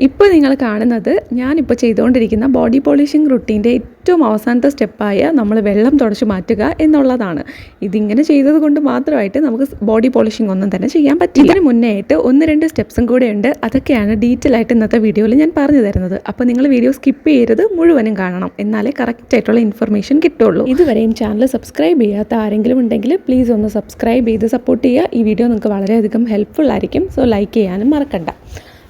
ഇപ്പോൾ നിങ്ങൾ കാണുന്നത് ഞാനിപ്പോൾ ചെയ്തുകൊണ്ടിരിക്കുന്ന ബോഡി പോളിഷിംഗ് റുട്ടീൻ്റെ ഏറ്റവും അവസാനത്തെ സ്റ്റെപ്പായ നമ്മൾ വെള്ളം തുടച്ച് മാറ്റുക എന്നുള്ളതാണ്. ഇതിങ്ങനെ ചെയ്തത് കൊണ്ട് മാത്രമായിട്ട് നമുക്ക് ബോഡി പോളിഷിംഗ് ഒന്നും തന്നെ ചെയ്യാൻ പറ്റില്ല. ഇതിന് മുന്നേ ആയിട്ട് 1-2 സ്റ്റെപ്സും കൂടെ ഉണ്ട്. അതൊക്കെയാണ് ഡീറ്റെയിൽ ആയിട്ട് ഇന്നത്തെ വീഡിയോയിൽ ഞാൻ പറഞ്ഞു തരുന്നത്. അപ്പോൾ നിങ്ങൾ വീഡിയോ സ്കിപ്പ് ചെയ്യരുത്, മുഴുവനും കാണണം, എന്നാലേ കറക്റ്റായിട്ടുള്ള ഇൻഫർമേഷൻ കിട്ടുള്ളൂ. ഇതുവരെയും ചാനൽ സബ്സ്ക്രൈബ് ചെയ്യാത്ത ആരെങ്കിലും ഉണ്ടെങ്കിൽ പ്ലീസ് ഒന്ന് സബ്സ്ക്രൈബ് ചെയ്ത് സപ്പോർട്ട് ചെയ്യുക. ഈ വീഡിയോ നിങ്ങൾക്ക് വളരെയധികം ഹെൽപ്ഫുൾ ആയിരിക്കും. സോ ലൈക്ക് ചെയ്യാനും മറക്കണ്ട.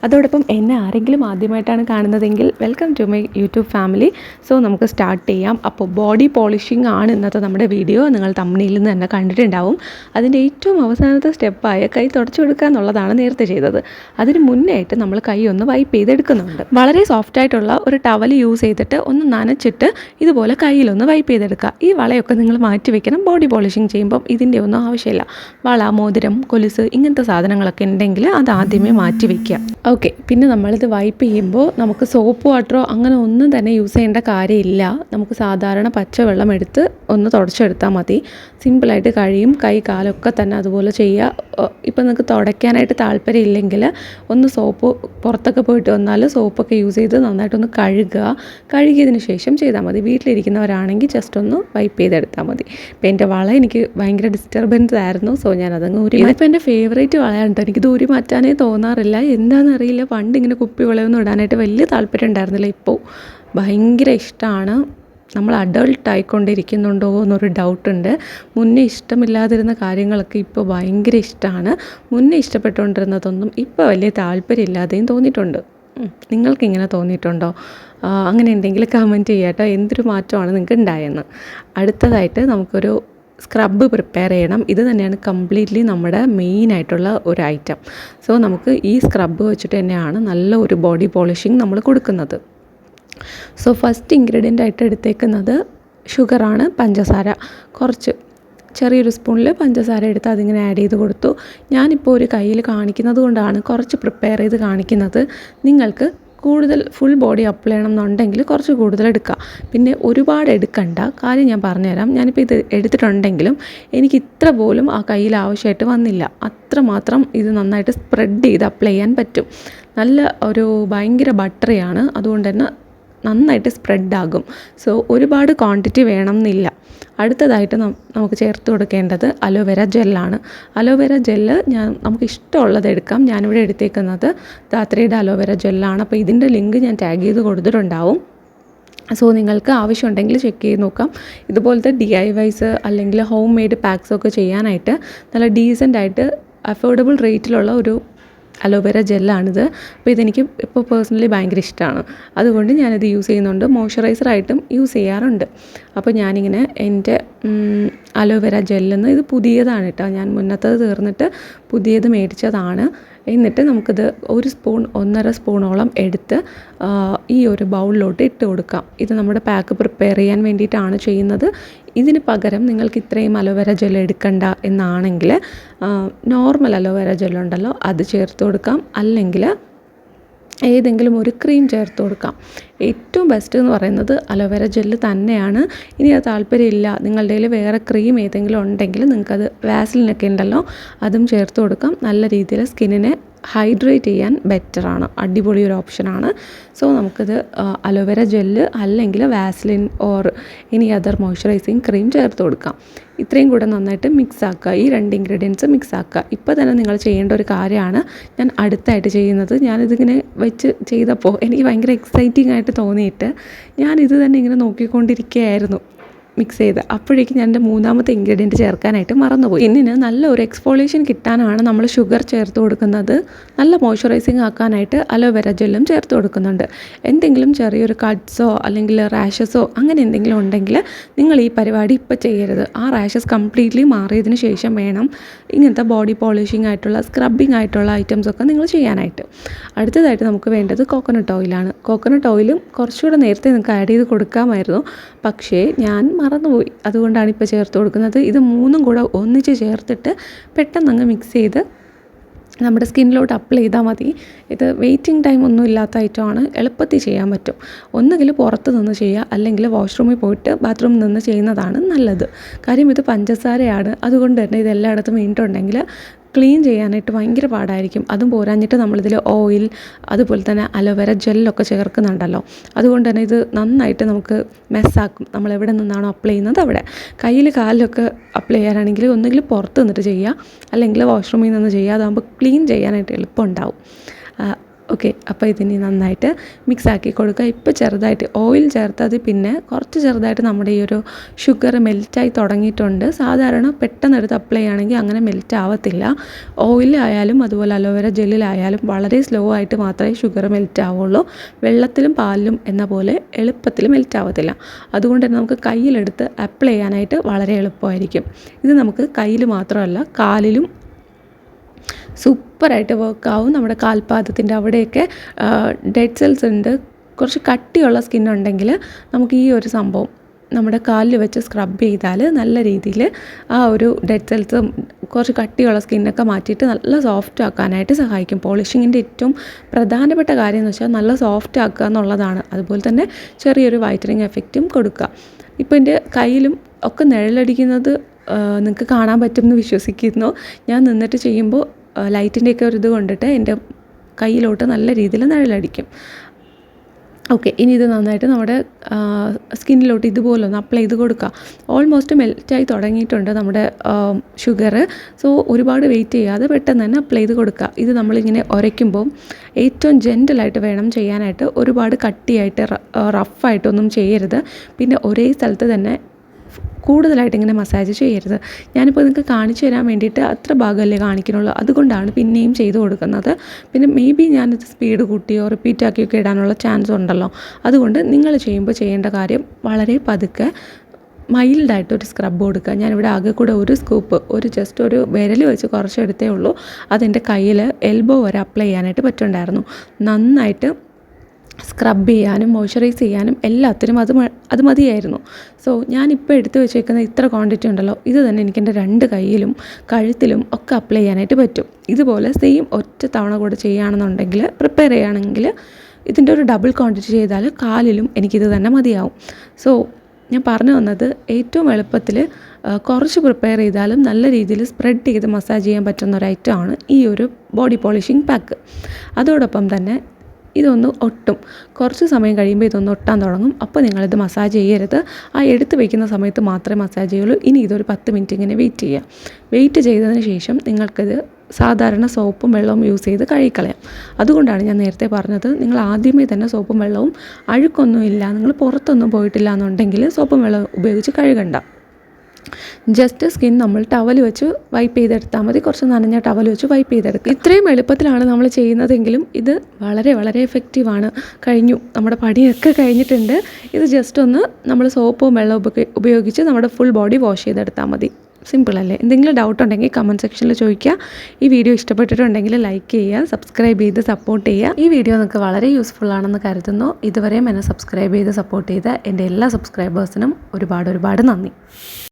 അതോടൊപ്പം എന്നെ ആരെങ്കിലും ആദ്യമായിട്ടാണ് കാണുന്നതെങ്കിൽ welcome to my YouTube family. So നമുക്ക് സ്റ്റാർട്ട് ചെയ്യാം. അപ്പോൾ ബോഡി പോളിഷിംഗ് ആണ് ഇന്നത്തെ നമ്മുടെ വീഡിയോ. നിങ്ങൾ തമ്മിലിൽ നിന്ന് തന്നെ കണ്ടിട്ടുണ്ടാവും. അതിൻ്റെ ഏറ്റവും അവസാനത്തെ സ്റ്റെപ്പായ കൈ തുടച്ചു കൊടുക്കുക എന്നുള്ളതാണ് നേരത്തെ ചെയ്തത്. അതിന് മുന്നേ ആയിട്ട് നമ്മൾ കൈ ഒന്ന് വൈപ്പ് ചെയ്തെടുക്കുന്നുണ്ട്. വളരെ സോഫ്റ്റായിട്ടുള്ള ഒരു ടവൽ യൂസ് ചെയ്തിട്ട് ഒന്ന് നനച്ചിട്ട് ഇതുപോലെ കയ്യിലൊന്ന് വൈപ്പ് ചെയ്തെടുക്കുക. ഈ വളയൊക്കെ നിങ്ങൾ മാറ്റി വെക്കണം. ബോഡി പോളിഷിംഗ് ചെയ്യുമ്പം ഇതിൻ്റെ ഒന്നും ആവശ്യമില്ല. വള, മോതിരം, കൊലുസ് ഇങ്ങനത്തെ സാധനങ്ങളൊക്കെ ഉണ്ടെങ്കിൽ അത് ആദ്യമേ മാറ്റി വയ്ക്കുക. ഓക്കെ, പിന്നെ നമ്മളിത് വൈപ്പ് ചെയ്യുമ്പോൾ നമുക്ക് സോപ്പ് വാട്ടറോ അങ്ങനെ ഒന്നും തന്നെ യൂസ് ചെയ്യേണ്ട കാര്യമില്ല. നമുക്ക് സാധാരണ പച്ചവെള്ളം എടുത്ത് ഒന്ന് തുടച്ചെടുത്താൽ മതി. സിമ്പിളായിട്ട് കഴിയും. കൈ കാലൊക്കെ തന്നെ അതുപോലെ ചെയ്യുക. ഇപ്പം നിങ്ങൾക്ക് തുടയ്ക്കാനായിട്ട് താല്പര്യം ഇല്ലെങ്കിൽ ഒന്ന് സോപ്പ് പുറത്തൊക്കെ പോയിട്ട് വന്നാൽ സോപ്പൊക്കെ യൂസ് ചെയ്ത് നന്നായിട്ടൊന്ന് കഴുകുക. കഴുകിയതിന് ശേഷം ചെയ്താൽ മതി. വീട്ടിലിരിക്കുന്നവരാണെങ്കിൽ ജസ്റ്റ് ഒന്ന് വൈപ്പ് ചെയ്തെടുത്താൽ മതി. ഇപ്പം എൻ്റെ വള എനിക്ക് ഭയങ്കര ഡിസ്റ്റർബൻസ് ആയിരുന്നു. സോ ഞാനതങ്ങ് ഊരി. ഇതിപ്പോൾ എൻ്റെ ഫേവറേറ്റ് വളയാണ് കേട്ടോ. എനിക്കിത് ഊരി മാറ്റാനേ തോന്നാറില്ല. എന്താണെന്നറിയില്ല, പണ്ട് ഇങ്ങനെ കുപ്പി വളയൊന്നും ഇടാനായിട്ട് വലിയ താല്പര്യം ഉണ്ടായിരുന്നില്ല. ഇപ്പോൾ ഭയങ്കര ഇഷ്ടമാണ്. നമ്മൾ അഡൾട്ട് ആയിക്കൊണ്ടിരിക്കുന്നുണ്ടോ എന്നൊരു ഡൗട്ടുണ്ട്. മുന്നേ ഇഷ്ടമില്ലാതിരുന്ന കാര്യങ്ങളൊക്കെ ഇപ്പോൾ ഭയങ്കര ഇഷ്ടമാണ്. മുന്നേ ഇഷ്ടപ്പെട്ടുകൊണ്ടിരുന്നതൊന്നും ഇപ്പോൾ വലിയ താല്പര്യമില്ലാതെയും തോന്നിയിട്ടുണ്ട്. നിങ്ങൾക്കിങ്ങനെ തോന്നിയിട്ടുണ്ടോ? അങ്ങനെ എന്തെങ്കിലും കമൻറ്റ് ചെയ്യാം കേട്ടോ. എന്തൊരു മാറ്റമാണ് നിങ്ങൾക്ക് ഉണ്ടായെന്ന്. അടുത്തതായിട്ട് നമുക്കൊരു സ്ക്രബ്ബ് പ്രിപ്പയർ ചെയ്യണം. ഇത് തന്നെയാണ് കംപ്ലീറ്റ്ലി നമ്മുടെ മെയിനായിട്ടുള്ള ഒരു ഐറ്റം. സോ നമുക്ക് ഈ സ്ക്രബ്ബ് വെച്ചിട്ട് തന്നെയാണ് നല്ല ഒരു ബോഡി പോളിഷിങ് നമ്മൾ കൊടുക്കുന്നത്. സോ ഫസ്റ്റ് ഇൻഗ്രീഡിയൻ്റ് ആയിട്ട് എടുത്തേക്കുന്നത് ഷുഗറാണ്, പഞ്ചസാര. കുറച്ച് ചെറിയൊരു സ്പൂണിൽ പഞ്ചസാര എടുത്ത് അതിങ്ങനെ ആഡ് ചെയ്ത് കൊടുത്തു. ഞാനിപ്പോൾ ഒരു കയ്യിൽ കാണിക്കുന്നത് കൊണ്ടാണ് കുറച്ച് പ്രിപ്പയർ ചെയ്ത് കാണിക്കുന്നത്. നിങ്ങൾക്ക് കൂടുതൽ ഫുൾ ബോഡി അപ്ലൈ ചെയ്യണം എന്നുണ്ടെങ്കിൽ കുറച്ച് കൂടുതൽ എടുക്കുക. പിന്നെ ഒരുപാട് എടുക്കണ്ട. കാര്യം ഞാൻ പറഞ്ഞുതരാം. ഞാനിപ്പോൾ ഇത് എടുത്തിട്ടുണ്ടെങ്കിലും എനിക്ക് ഇത്ര പോലും ആ കയ്യിൽ ആവശ്യമായിട്ട് വന്നില്ല. അത്രമാത്രം ഇത് നന്നായിട്ട് സ്പ്രെഡ് ചെയ്ത് അപ്ലൈ ചെയ്യാൻ പറ്റും. നല്ല ഒരു ഭയങ്കര ബട്ടറിയാണ്. അതുകൊണ്ട് തന്നെ നന്നായിട്ട് സ്പ്രെഡാകും. സോ ഒരുപാട് ക്വാണ്ടിറ്റി വേണം എന്നില്ല. അടുത്തതായിട്ട് നമുക്ക് ചേർത്ത് കൊടുക്കേണ്ടത് അലോവേര ജെല്ലാണ്. അലോവേര ജെല്ല് നമുക്ക് ഇഷ്ടമുള്ളത് എടുക്കാം. ഞാനിവിടെ എടുത്തേക്കുന്നത് ധാത്രിയുടെ അലോവേര ജെല്ലാണ്. അപ്പോൾ ഇതിൻ്റെ ലിങ്ക് ഞാൻ ടാഗ് ചെയ്ത് കൊടുത്തിട്ടുണ്ടാവും. സോ നിങ്ങൾക്ക് ആവശ്യമുണ്ടെങ്കിൽ ചെക്ക് ചെയ്ത് നോക്കാം. ഇതുപോലത്തെ DIYs അല്ലെങ്കിൽ ഹോം മെയ്ഡ് പാക്സൊക്കെ ചെയ്യാനായിട്ട് നല്ല ഡീസൻ്റായിട്ട് അഫോർഡബിൾ റേറ്റിലുള്ള ഒരു അലോവേര ജെല്ലാണിത്. അപ്പോൾ ഇതെനിക്ക് ഇപ്പോൾ പേഴ്സണലി ഭയങ്കര ഇഷ്ടമാണ്. അതുകൊണ്ട് ഞാനിത് യൂസ് ചെയ്യുന്നുണ്ട്. മോയ്സ്ചറൈസറായിട്ടും യൂസ് ചെയ്യാറുണ്ട്. അപ്പോൾ ഞാനിങ്ങനെ എൻ്റെ അലോവേര ജെല്ലെന്ന്, ഇത് പുതിയതാണ് കേട്ടോ. ഞാൻ മുന്നത്തത് തീർന്നിട്ട് പുതിയത് മേടിച്ചതാണ്. എന്നിട്ട് നമുക്കിത് 1 സ്പൂൺ 1.5 സ്പൂണോളം എടുത്ത് ഈ ഒരു ബൗളിലോട്ട് ഇട്ട് കൊടുക്കാം. ഇത് നമ്മുടെ പാക്ക് പ്രിപ്പയർ ചെയ്യാൻ വേണ്ടിയിട്ടാണ് ചെയ്യുന്നത്. ഇതിന് പകരം നിങ്ങൾക്ക് ഇത്രയും അലോവേര ജെൽ എടുക്കണ്ട എന്നാണെങ്കിൽ നോർമൽ അലോവേര ജെല്ലുണ്ടല്ലോ അത് ചേർത്ത് കൊടുക്കാം. അല്ലെങ്കിൽ ഏതെങ്കിലും ഒരു ക്രീം ചേർത്ത് കൊടുക്കാം. ഏറ്റവും ബെസ്റ്റ് എന്ന് പറയുന്നത് അലോവേര ജെല്ല് തന്നെയാണ്. ഇനി അത് താല്പര്യമില്ല, നിങ്ങളുടെ കയ്യിൽ വേറെ ക്രീം ഏതെങ്കിലും ഉണ്ടെങ്കിൽ നിങ്ങൾക്കത് വാസലിനൊക്കെ ഉണ്ടല്ലോ അതും ചേർത്ത് കൊടുക്കാം. നല്ല രീതിയിൽ സ്കിന്നിനെ ഹൈഡ്രേറ്റ് ചെയ്യാൻ ബെറ്ററാണ്. അടിപൊളി ഒരു ഓപ്ഷനാണ്. സോ നമുക്കിത് അലോവേര ജെല്ല് അല്ലെങ്കിൽ Vaseline or any other moisturising cream ചേർത്ത് കൊടുക്കാം. ഇത്രയും കൂടെ നന്നായിട്ട് മിക്സ് ആക്കുക. ഈ 2 ഇൻഗ്രീഡിയൻസ് മിക്സ് ആക്കുക. ഇപ്പോൾ തന്നെ നിങ്ങൾ ചെയ്യേണ്ട ഒരു കാര്യമാണ് ഞാൻ അടുത്തായിട്ട് ചെയ്യുന്നത്. ഞാനിതിങ്ങനെ വെച്ച് ചെയ്തപ്പോൾ എനിക്ക് ഭയങ്കര എക്സൈറ്റിംഗ് ആയിട്ട് തോന്നിയിട്ട് ഞാനിത് തന്നെ ഇങ്ങനെ നോക്കിക്കൊണ്ടിരിക്കുകയായിരുന്നു മിക്സ് ചെയ്ത്. അപ്പോഴേക്കും ഞാൻ എൻ്റെ 3ാമത്തെ ഇൻഗ്രീഡിയൻറ്റ് ചേർക്കാനായിട്ട് മറന്നുപോയി. സ്കിന്നിന് നല്ല ഒരു എക്സ്ഫോളിയേഷൻ കിട്ടാനാണ് നമ്മൾ ഷുഗർ ചേർത്ത് കൊടുക്കുന്നത്. നല്ല മോയ്സ്ചറൈസിങ് ആക്കാനായിട്ട് അലോവേര ജെല്ലും ചേർത്ത് കൊടുക്കുന്നുണ്ട്. എന്തെങ്കിലും ചെറിയൊരു കട്ട്സോ അല്ലെങ്കിൽ റാഷസോ അങ്ങനെ എന്തെങ്കിലും ഉണ്ടെങ്കിൽ നിങ്ങൾ ഈ പരിപാടി ഇപ്പോൾ ചെയ്യരുത്. ആ റാഷസ് കംപ്ലീറ്റ്ലി മാറിയതിന് ശേഷം വേണം ഇങ്ങനത്തെ ബോഡി പോളിഷിംഗ് ആയിട്ടുള്ള സ്ക്രബിങ് ആയിട്ടുള്ള ഐറ്റംസൊക്കെ നിങ്ങൾ ചെയ്യാനായിട്ട്. അടുത്തതായിട്ട് നമുക്ക് വേണ്ടത് കോക്കനട്ട് ഓയിലാണ്. കോക്കനട്ട് ഓയിലും കുറച്ചുകൂടെ നേരത്തെ നിങ്ങൾക്ക് ആഡ് ചെയ്ത് കൊടുക്കാമായിരുന്നു. പക്ഷേ ഞാൻ മറന്നുപോയി. അതുകൊണ്ടാണ് ഇപ്പോൾ ചേർത്ത് കൊടുക്കുന്നത്. ഇത് 3ഉം കൂടെ ഒന്നിച്ച് ചേർത്തിട്ട് പെട്ടെന്ന് അങ്ങ് മിക്സ് ചെയ്ത് നമ്മുടെ സ്കിന്നിലോട്ട് അപ്ലൈ ചെയ്താൽ മതി. ഇത് വെയിറ്റിംഗ് ടൈം ഒന്നും ഇല്ലാത്ത ഐറ്റമാണ്. എളുപ്പത്തിൽ ചെയ്യാൻ പറ്റും. ഒന്നുകിൽ പുറത്ത് നിന്ന് ചെയ്യുക, അല്ലെങ്കിൽ വാഷ്റൂമിൽ പോയിട്ട് ബാത്റൂമിൽ നിന്ന് ചെയ്യുന്നതാണ് നല്ലത്. കാര്യം ഇത് പഞ്ചസാരയാണ്. അതുകൊണ്ട് തന്നെ ഇത് എല്ലായിടത്തും വീണിട്ടുണ്ടെങ്കിൽ ക്ലീൻ ചെയ്യാനായിട്ട് ഭയങ്കര പാടായിരിക്കും. അതും പോരാഞ്ഞിട്ട് നമ്മളിതിൽ ഓയിൽ അതുപോലെ തന്നെ അലോവേര ജെല്ലൊക്കെ ചേർക്കുന്നുണ്ടല്ലോ. അതുകൊണ്ട് തന്നെ ഇത് നന്നായിട്ട് നമുക്ക് മെസ്സാക്കും. നമ്മൾ എവിടെ നിന്നാണോ അപ്ലൈ ചെയ്യുന്നത് അവിടെ. കയ്യിൽ കാലിലൊക്കെ അപ്ലൈ ചെയ്യാനാണെങ്കിൽ ഒന്നുകിൽ പുറത്ത് നിന്നിട്ട് ചെയ്യുക, അല്ലെങ്കിൽ വാഷ്റൂമിൽ നിന്ന് ചെയ്യുക. അതാകുമ്പോൾ ക്ലീൻ ചെയ്യാനായിട്ട് എളുപ്പമുണ്ടാവും. ഓക്കെ, അപ്പോൾ ഇതിനി നന്നായിട്ട് മിക്സാക്കി കൊടുക്കുക. ഇപ്പോൾ ചെറുതായിട്ട് ഓയിൽ ചേർത്തത് പിന്നെ കുറച്ച് ചെറുതായിട്ട് നമ്മുടെ ഈ ഒരു ഷുഗർ മെൽറ്റായി തുടങ്ങിയിട്ടുണ്ട്. സാധാരണ പെട്ടെന്ന് എടുത്ത് അപ്ലൈ ചെയ്യുകയാണെങ്കിൽ അങ്ങനെ മെൽറ്റ് ആവത്തില്ല. ഓയിലായാലും അതുപോലെ അലോവേര ജെല്ലിലായാലും വളരെ സ്ലോ ആയിട്ട് മാത്രമേ ഷുഗർ മെൽറ്റ് ആവുള്ളൂ. വെള്ളത്തിലും പാലിലും എന്ന പോലെ എളുപ്പത്തിൽ മെൽറ്റ് ആവത്തില്ല. അതുകൊണ്ട് തന്നെ നമുക്ക് കയ്യിലെടുത്ത് അപ്ലൈ ചെയ്യാനായിട്ട് വളരെ എളുപ്പമായിരിക്കും. ഇത് നമുക്ക് കയ്യിൽ മാത്രമല്ല കാലിലും സൂപ്പറായിട്ട് വർക്കാവും. നമ്മുടെ കാൽപാദത്തിൻ്റെ അവിടെയൊക്കെ ഡെഡ് സെൽസ് ഉണ്ട്, കുറച്ച് കട്ടിയുള്ള സ്കിന്നുണ്ടെങ്കിൽ നമുക്ക് ഈ ഒരു സംഭവം നമ്മുടെ കാലിൽ വെച്ച് സ്ക്രബ് ചെയ്താൽ നല്ല രീതിയിൽ ആ ഒരു ഡെഡ് സെൽസും കുറച്ച് കട്ടിയുള്ള സ്കിന്നൊക്കെ മാറ്റിയിട്ട് നല്ല സോഫ്റ്റ് ആക്കാനായിട്ട് സഹായിക്കും. പോളിഷിങ്ങിൻ്റെ ഏറ്റവും പ്രധാനപ്പെട്ട കാര്യം എന്ന് വെച്ചാൽ നല്ല സോഫ്റ്റ് ആക്കുക എന്നുള്ളതാണ്. അതുപോലെ തന്നെ ചെറിയൊരു വൈറ്റനിങ് എഫക്റ്റും കൊടുക്കുക. ഇപ്പോൾ എൻ്റെ കയ്യിലും ഒക്കെ നിഴലടിക്കുന്നത് നിങ്ങൾക്ക് കാണാൻ പറ്റുമെന്ന് വിശ്വസിക്കുന്നു. ഞാൻ നിന്നിട്ട് ചെയ്യുമ്പോൾ ലൈറ്റിൻ്റെയൊക്കെ ഒരു ഇത് കൊണ്ടിട്ട് എൻ്റെ കയ്യിലോട്ട് നല്ല രീതിയിൽ നിഴലടിക്കും. ഓക്കെ, ഇനി ഇത് നന്നായിട്ട് നമ്മുടെ സ്കിന്നിലോട്ട് ഇതുപോലെ ഒന്ന് അപ്ലൈ ചെയ്ത് കൊടുക്കുക. ഓൾമോസ്റ്റ് മെൽറ്റായി തുടങ്ങിയിട്ടുണ്ട് നമ്മുടെ ഷുഗർ. സോ ഒരുപാട് വെയിറ്റ് ചെയ്യാതെ പെട്ടെന്ന് തന്നെ അപ്ലൈ ചെയ്ത് കൊടുക്കുക. ഇത് നമ്മളിങ്ങനെ ഉരയ്ക്കുമ്പോൾ ഏറ്റവും ജെൻറ്റലായിട്ട് വേണം ചെയ്യാനായിട്ട്. ഒരുപാട് കട്ടിയായിട്ട് റഫായിട്ടൊന്നും ചെയ്യരുത്. പിന്നെ ഒരേ സ്ഥലത്ത് തന്നെ കൂടുതലായിട്ട് ഇങ്ങനെ മസാജ് ചെയ്യരുത്. ഞാനിപ്പോൾ നിങ്ങൾക്ക് കാണിച്ചു തരാൻ വേണ്ടിയിട്ട് അത്ര ഭാഗമല്ലേ കാണിക്കുന്നുള്ളൂ, അതുകൊണ്ടാണ് പിന്നെയും ചെയ്ത് കൊടുക്കുന്നത്. പിന്നെ മേ ബി ഞാനിത് സ്പീഡ് കൂട്ടിയോ റിപ്പീറ്റാക്കിയൊക്കെ ഇടാനുള്ള ചാൻസ് ഉണ്ടല്ലോ. അതുകൊണ്ട് നിങ്ങൾ ചെയ്യുമ്പോൾ ചെയ്യേണ്ട കാര്യം വളരെ പതുക്കെ മൈൽഡായിട്ടൊരു സ്ക്രബ് കൊടുക്കുക. ഞാനിവിടെ ആകെ കൂടെ ഒരു സ്കൂപ്പ്, ജസ്റ്റ് ഒരു വിരൽ വെച്ച് കുറച്ചെടുത്തേ ഉള്ളൂ. അതെൻ്റെ കയ്യിൽ എൽബോ വരെ അപ്ലൈ ചെയ്യാനായിട്ട് പറ്റുന്നുണ്ടായിരുന്നു. നന്നായിട്ട് സ്ക്രബ് ചെയ്യാനും മോയ്സ്ചറൈസ് ചെയ്യാനും എല്ലാത്തിനും അത് മതിയായിരുന്നു. സോ ഞാനിപ്പോൾ എടുത്ത് വെച്ചേക്കുന്ന ഇത്ര ക്വാണ്ടിറ്റി ഉണ്ടല്ലോ, ഇത് തന്നെ എനിക്ക് എൻ്റെ 2 കൈയിലും കഴുത്തിലും ഒക്കെ അപ്ലൈ ചെയ്യാനായിട്ട് പറ്റും. ഇതുപോലെ സെയിം ഒറ്റ തവണ കൂടെ ചെയ്യുകയാണെന്നുണ്ടെങ്കിൽ, പ്രിപ്പയർ ചെയ്യുകയാണെങ്കിൽ ഇതിൻ്റെ ഒരു ഡബിൾ ക്വാണ്ടിറ്റി ചെയ്താൽ കാലിലും എനിക്കിത് തന്നെ മതിയാവും. സോ ഞാൻ പറഞ്ഞു വന്നത് ഏറ്റവും എളുപ്പത്തിൽ കുറച്ച് പ്രിപ്പയർ ചെയ്താലും നല്ല രീതിയിൽ സ്പ്രെഡ് ചെയ്ത് മസാജ് ചെയ്യാൻ പറ്റുന്ന ഒരു ഐറ്റമാണ് ഈ ഒരു ബോഡി പോളിഷിംഗ് പാക്ക്. അതോടൊപ്പം തന്നെ ഇതൊന്ന് ഒട്ടും കുറച്ച് സമയം കഴിയുമ്പോൾ ഇതൊന്ന് ഒട്ടാൻ തുടങ്ങും. അപ്പോൾ നിങ്ങളിത് മസാജ് ചെയ്യരുത്. ആ എടുത്ത് വയ്ക്കുന്ന സമയത്ത് മാത്രമേ മസാജ് ചെയ്യുള്ളൂ. ഇനി ഇതൊരു 10 മിനിറ്റ് ഇങ്ങനെ വെയിറ്റ് ചെയ്യുക. വെയിറ്റ് ചെയ്തതിന് ശേഷം നിങ്ങൾക്കിത് സാധാരണ സോപ്പും വെള്ളവും യൂസ് ചെയ്ത് കഴുകിക്കളയാം. അതുകൊണ്ടാണ് ഞാൻ നേരത്തെ പറഞ്ഞത്, നിങ്ങൾ ആദ്യമേ തന്നെ സോപ്പും വെള്ളവും, അഴുക്കൊന്നുമില്ല, നിങ്ങൾ പുറത്തൊന്നും പോയിട്ടില്ല എന്നുണ്ടെങ്കിൽ സോപ്പും വെള്ളവും ഉപയോഗിച്ച് കഴുകണ്ട. ജസ്റ്റ് സ്കിൻ നമ്മൾ ടവൽ വെച്ച് വൈപ്പ് ചെയ്തെടുത്താൽ മതി. കുറച്ച് നനഞ്ഞ ടവൽ വെച്ച് വൈപ്പ് ചെയ്തെടുക്കുക. ഇത്രയും എളുപ്പത്തിലാണ് നമ്മൾ ചെയ്യുന്നതെങ്കിലും ഇത് വളരെ വളരെ എഫക്റ്റീവാണ്. കഴിഞ്ഞു, നമ്മുടെ പണിയൊക്കെ കഴിഞ്ഞിട്ടുണ്ട്. ഇത് ജസ്റ്റ് ഒന്ന് നമ്മൾ സോപ്പും വെള്ളവും ഉപയോഗിച്ച് നമ്മുടെ ഫുൾ ബോഡി വാഷ് ചെയ്തെടുത്താൽ മതി. സിമ്പിളല്ലേ? എന്തെങ്കിലും ഡൗട്ട് ഉണ്ടെങ്കിൽ കമൻറ്റ് സെക്ഷനിൽ ചോദിക്കുക. ഈ വീഡിയോ ഇഷ്ടപ്പെട്ടിട്ടുണ്ടെങ്കിൽ ലൈക്ക് ചെയ്യുക, സബ്സ്ക്രൈബ് ചെയ്ത് സപ്പോർട്ട് ചെയ്യുക. ഈ വീഡിയോ നിങ്ങൾക്ക് വളരെ യൂസ്ഫുൾ ആണെന്ന് കരുതുന്നു. ഇതുവരെയും എന്നെ സബ്സ്ക്രൈബ് ചെയ്ത് സപ്പോർട്ട് ചെയ്ത എൻ്റെ എല്ലാ സബ്സ്ക്രൈബേഴ്സിനും ഒരുപാട് നന്ദി.